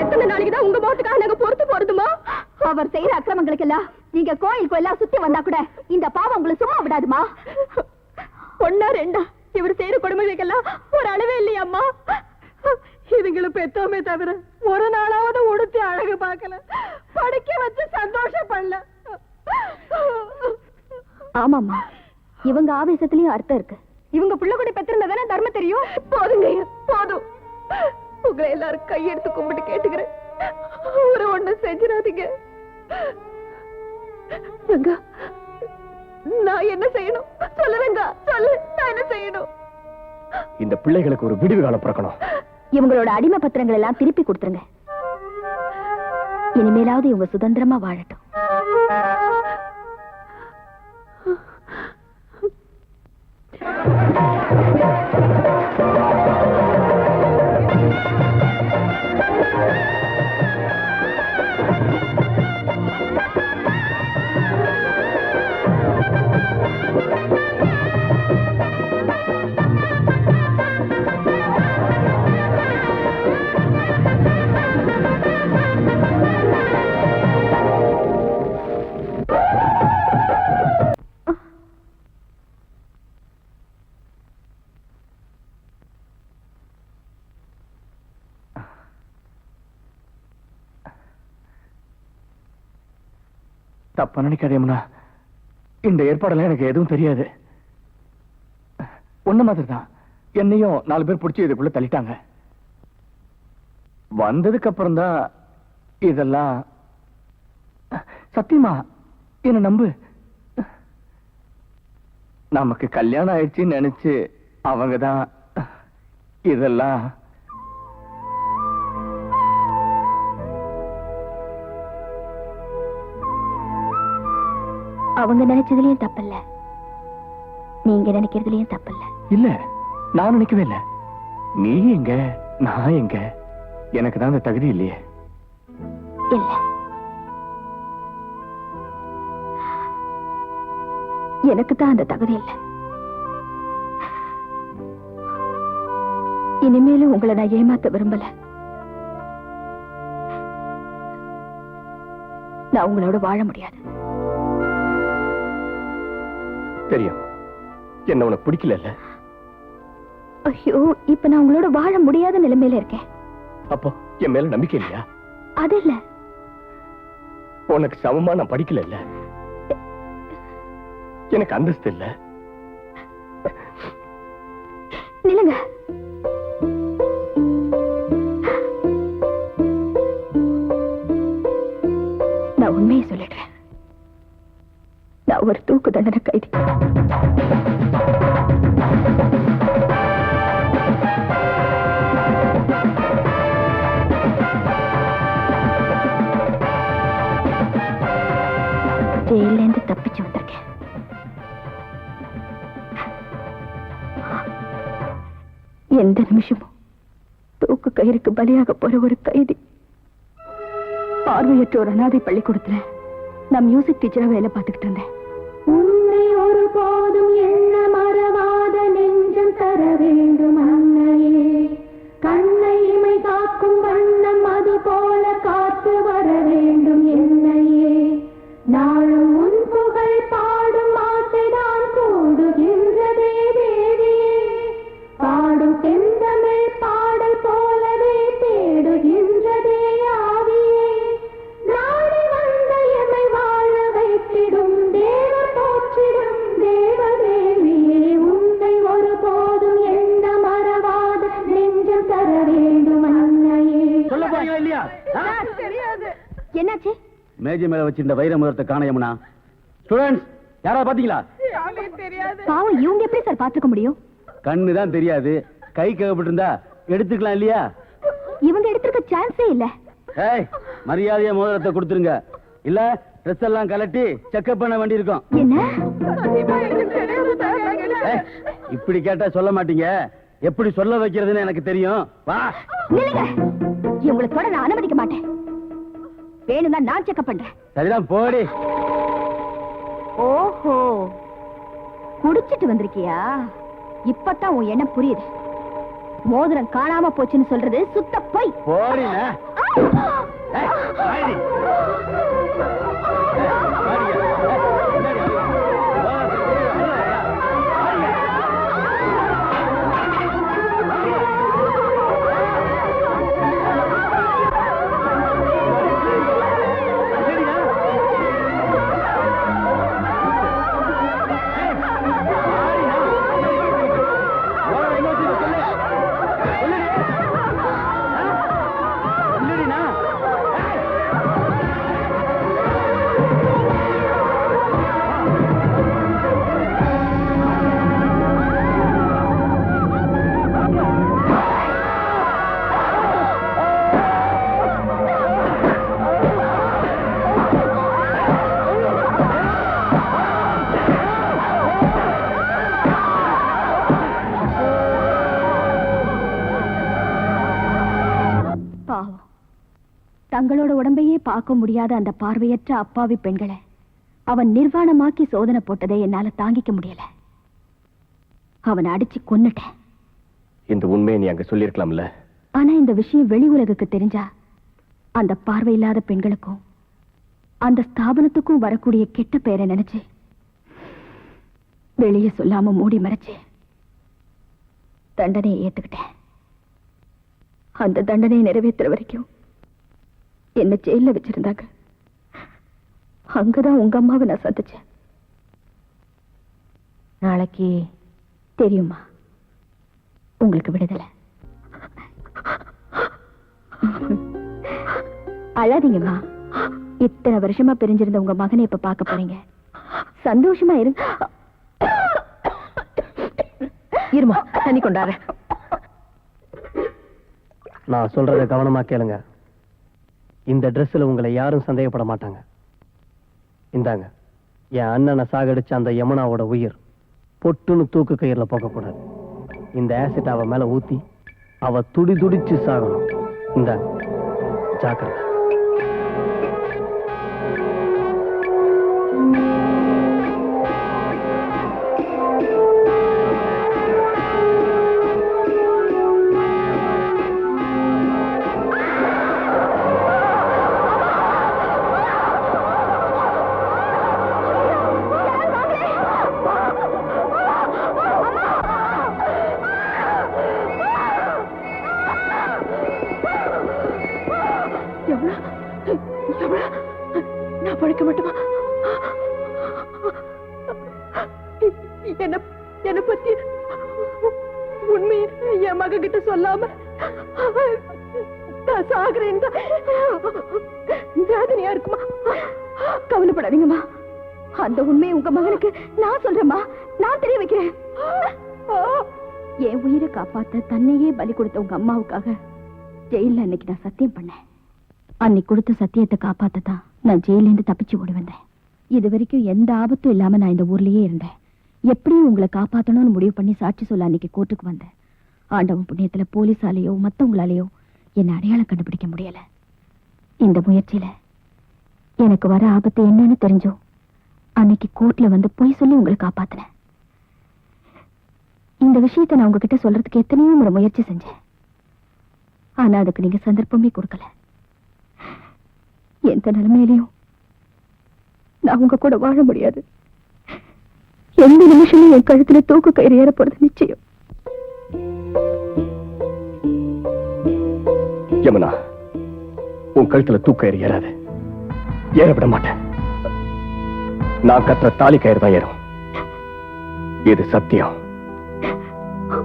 எத்தனை நாளைக்கு தான் உங்க மோத்துக்காக நாங்க பொறுத்து போறதுமா? அவர் செய்யற அக்கிரமங்களுக்கு எல்லாம் நீங்க கோயிலுக்கு எல்லாம் சுத்தி வந்தா கூட இந்த பாவம் உங்களை சும்மா விடாதுமா. ஒன்னா ரெண்டா இவர் செய்யற கொடுமைகளுக்கெல்லாம் ஒரு அளவே இல்லையாம்மா. இதுங்களை பெத்தோமே தவிர ஒரு நாளாவது உடுத்தி அழகு பார்க்கல, படிக்க வச்சு சந்தோஷப்படல. ஆமாம்மா, இவங்க ஆவேசத்திலயும் அர்த்தம் இருக்கு. இவங்க புள்ள கூட பெற்றிருந்ததானே தர்மம் தெரியும். போதுங்க, போதும். உங்களை எல்லாரும் கையெடுத்து கும்பிட்டு கேட்டுக்கிறேன், ஒரு ஒண்ணு செஞ்சிடாதீங்க. நான் என்ன செய்யணும் சொல்லுங்க, சொல்லு. நான் என்ன செய்யணும்? இந்த பிள்ளைகளுக்கு ஒரு விடுவு காலம் பிறக்கணும். இவங்களோட அடிமை பத்திரங்கள் எல்லாம் திருப்பி கொடுத்துருங்க. இனிமேலாவது இவங்க சுதந்திரமா வாழட்டும். தப்பா நினைக்காதேம்னா, இந்த ஏற்பாடெல்லாம் எனக்கு எதுவும் தெரியாது. ஒண்ணு மாதிரி தான், என்னையும் 4 பேர் பிடிச்சி இதுக்குள்ள தள்ளிட்டாங்க. வந்ததுக்கு அப்புறம் தான் இதெல்லாம். சத்தியமா என்ன நம்பு. நமக்கு கல்யாணம் ஆயிடுச்சுன்னு நினைச்சு அவங்கதான் இதெல்லாம். அவங்க நினைச்சதுலயும் தப்பில்ல, நீங்க நினைக்கிறதுலயும் தப்பில்ல. இல்ல, நான் நினைக்கவே இல்ல. நீ எங்க, நான் எங்க? எனக்கு தான் அந்த தகுதி இல்லையே. இல்ல, எனக்கு தான் அந்த தகுதி இல்ல. இனிமேலும் உங்களை நான் ஏமாத்த விரும்பல. நான் உங்களோட வாழ முடியாது. தெரியும், என்ன உனக்கு பிடிக்கல. ஐயோ, இப்ப நான் உங்களோட வாழ முடியாத நிலைமையில இருக்கேன். அப்போ என் மேல நம்பிக்கை இல்லையா? அது இல்ல, உனக்கு சமமா நான் படிக்கல. எனக்கு அந்தஸ்து இல்ல. நில்லுங்க. நான் உண்மையை சொல்லிடுறேன். நான் ஒரு தூக்கு தண்டனை கைதி. ஜெயில இருந்து தப்பிச்சு வந்திருக்கேன். எந்த நிமிஷமும் தூக்கு கயிறுக்கு பலியாக போற ஒரு கைதி. பார்வையற்ற ஒரு அனாதை பள்ளிக்கூடத்துல நான் மியூசிக் டீச்சரா வேலை பார்த்துக்கிட்டு இருந்தேன். உன்னை ஒரு போதும் எண்ண மறவாத நெஞ்சம் தர வேண்டும் அன்னையே. கண்ணை இமை காக்கும் வண்ணம் அது போல காத்து வர வேண்டும் என்னையே. நாளும் உன் புகழ் பாடும் ஆசைதான் கூடுகின்றதே தேவியே. பாடும் செந்தமிழ் பாடல் போலவே தேடுகின்றதே ஆவியே. நாடி வந்த எமை வாழ வைத்திடும் தேவ போற்றிடும் தேவதேவியே. உன்னை ஒரு போதும் எண்ண மறவாத நெஞ்சம் தர வேண்டும் அன்னையே. சொல்ல போறீங்களா இல்லையா? தெரியாது. என்னாச்சு? மேஜை மேல வச்சிருந்த வைர முதலத்தை காணையம்னா. ஸ்டூடெண்ட்ஸ், யாராவது பாத்தீங்களா? பாவம், இவங்க எப்படி சார் பாத்துக்க முடியும்? கண்ணு தான் தெரியாது, கை ககப்பட்டு இருந்தா எடுத்துக்கலாம் இல்லையா? இவங்க எடுத்துக்க சான்ஸே இல்ல. ஏய், மரியாதையா முதலத்தை கொடுத்துருங்க, இல்ல ட்ரெஸ் எல்லாம் கலட்டி செக்அப் பண்ண வேண்டி இருக்கும். என்ன இப்படி கேட்டா சொல்ல மாட்டீங்க, எப்படி சொல்ல வைக்கிறதுன்னு எனக்கு தெரியும். வா. நில்லுங்க. இவங்களை தொட நான் அனுமதிக்க மாட்டேன். வேணும்னா நான் செக்அப் பண்றேன். சரிதான், போடி. ஓஹோ, குடிச்சிட்டு வந்திருக்கியா? இப்பதான் உன் எண்ணம் புரியுது. மோதிரம் காணாம போச்சுன்னு சொல்றது சுத்த பொய். போடினா. தங்களோட உடம்பையே பார்க்க முடியாத அந்த பார்வையற்ற அப்பாவி பெண்களை அவன் நிர்வாணமாக்கி சோதனை போட்டதை என்னால தாங்கிக்க முடியல. அவனை அடிச்சு கொன்னுட்டேன். இந்த உண்மையை நீ அங்க சொல்லிருக்கலாம்ல. ஆனா இந்த விஷயம் வெளி உலகுக்கு தெரிஞ்சா அந்த பார்வை இல்லாத பெண்களுக்கும் அந்த ஸ்தாபனத்துக்கும் வரக்கூடிய கெட்ட பெயரை நினைச்சு வெளியே சொல்லாம மூடி மறைச்சு தண்டனையை ஏத்துக்கிட்டேன். அந்த தண்டனையை நிறைவேற்றுற வரைக்கும் என்ன ஜெயில வச்சிருந்தாங்க. அங்கதான் உங்க அம்மாவை நான் சந்திச்சேன். நாளைக்கு தெரியுமா உங்களுக்கு விடுதலை? அழாதீங்கம்மா. இத்தனை வருஷமா பிரிஞ்சிருந்த உங்க மகனை இப்ப பார்க்க போறீங்க. சந்தோஷமா இருங்க. இருமா, தண்ணி கொண்டாரு. நான் சொல்றத கவனமா கேளுங்க. இந்த ட்ரெஸ்ல உங்களை யாரும் சந்தேகப்பட மாட்டாங்க. இந்தாங்க, என் அண்ணனை சாகடிச்ச அந்த யமுனாவோட உயிர் பொட்டுன்னு தூக்கு கயிறுல போகக்கூடாது. இந்த ஆசிட் அவ மேல ஊத்தி அவ துடி துடிச்சு சாகணும். இந்தாங்க, ஜாக்கிரதை. நான் பழைக்க மாட்டோமா? என்ன பத்தி உண்மையை என் மக கிட்ட சொல்லாம நான் சாகுறேன். வேதனையா இருக்குமா? கவலைப்படாதீங்கம்மா. அந்த உண்மையை உங்க மகனுக்கு நான் சொல்றேம்மா. நான் தெரிய வைக்கிறேன். என் உயிரை காப்பாத்த தன்னையே பலி கொடுத்த உங்க அம்மாவுக்காக ஜெயில அன்னைக்கு நான் சத்தியம் பண்ணேன். அன்னைக்கு கொடுத்த சத்தியத்தை காப்பாத்ததான் நான் ஜெயிலேருந்து தப்பிச்சு ஓடி வந்தேன். இது வரைக்கும் எந்த ஆபத்தும் இல்லாம நான் இந்த ஊர்லயே இருந்தேன். எப்படியும் உங்களை காப்பாத்தணும்னு முடிவு பண்ணி சாட்சி சொல்ல அன்னைக்கு கோர்ட்டுக்கு வந்தேன். ஆண்டவன் புண்ணியத்துல போலீஸாலேயோ மத்தவங்களாலேயோ என்ன அடையாளம் கண்டுபிடிக்க முடியல. இந்த முயற்சியில எனக்கு வர ஆபத்து என்னன்னு தெரிஞ்சோ அன்னைக்கு கோர்ட்ல வந்து பொய் சொல்லி உங்களை காப்பாத்தினேன். இந்த விஷயத்தை நான் உங்ககிட்ட சொல்றதுக்கு எத்தனையோ ஒரு முயற்சி செஞ்சேன். ஆனா அதுக்கு நீங்க சந்தர்ப்பமே கொடுக்கல. எந்த நிலைமையிலையும் நான் உங்க கூட வாழ முடியாது. எந்த நிமிஷமும் என் கழுத்துல தூக்கு கயிறு ஏற போறது நிச்சயம். யமுனா, உன் கழுத்துல தூக்க கயிறு ஏறாது. ஏற விட மாட்டேன். நான் கட்டுற தாலி கயிறு தான் ஏறும். இது சத்தியம்.